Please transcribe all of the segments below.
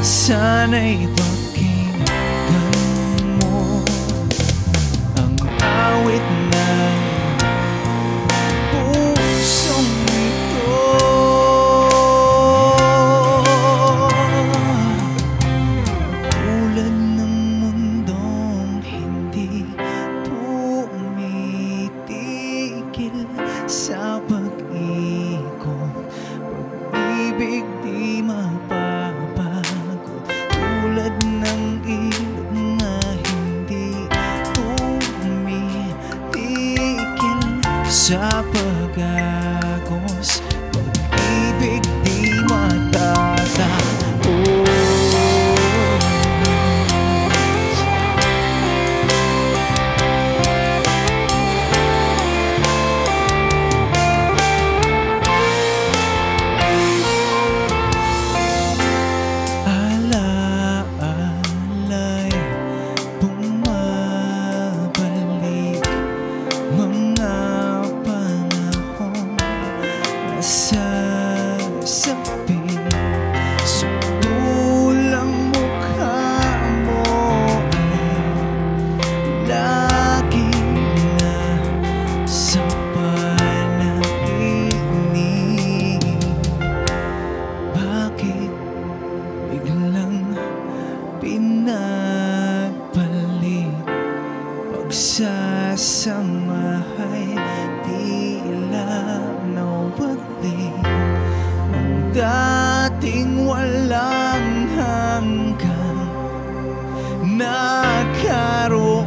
Sana'y pakinggan mo ang awit ng pusong ito. Tulad ng mundong hindi tumitigil sa pag-ikot, pag-ibig di mapapagod. Tulad ng ilog na hindi tumitigil sa pag-agos, pag-ibig di matatapos. Alaala'y bumabalik, mga panahong nasasabi. Sutulang mukha mo ay lagi na sa panaginip. Bakit biglang pinagpalit? Pagsasamahay tila nawagli ang dating walang hanggan. Nagkaroon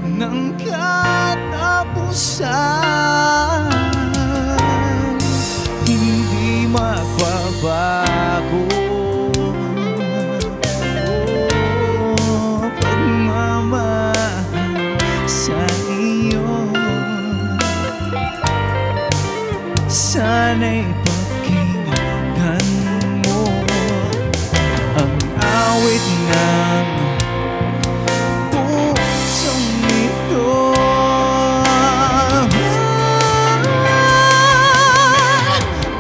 ng katapusan, hindi magbabago. Pagmamahal sa iyo, sana'y pakinggan mo ang awit ng pusong ito.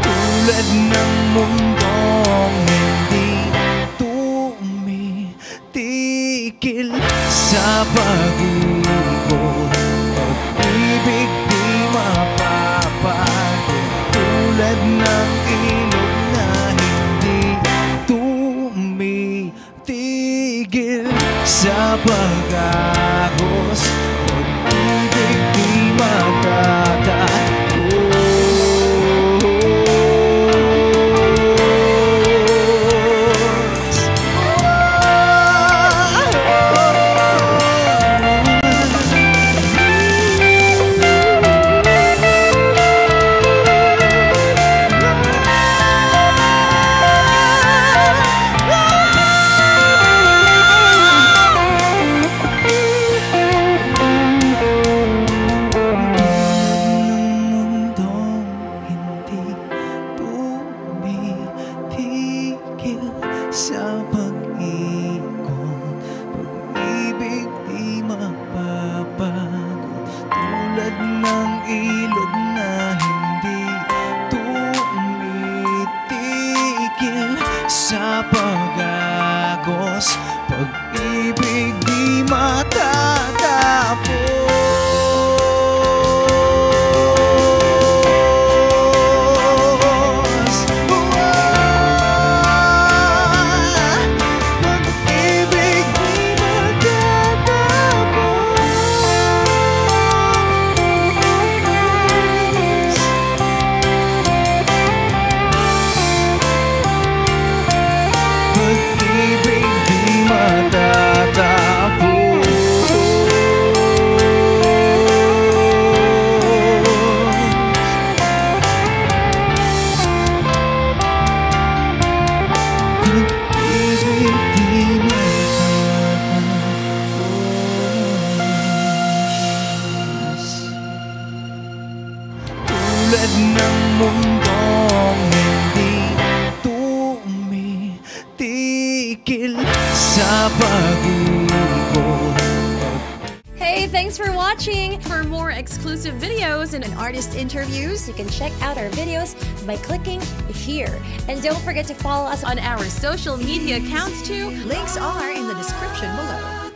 Tulad ng mundong hindi tumitigil sa pag-ikot, pag-ibig di mapapagod. Tulad ng ilog na hindi tumitigil sa pag-agos, pag-ibig di matatapos. Sa pag-ikot, pag-ibig di mapapagod. Tulad ng ilog na hindi tumitigil sa pag-agos, pag-ibig di matatapos. Pag-ibig di matatapos. Pag-ibig di matatapos. Tulad ng mundong hindi tumitigil sa pag-ikot. Hey thanks for watching! For more exclusive videos and Artist interviews, you can check out our videos by clicking here. And don't forget to follow us on our social media accounts too. Links are in the description below.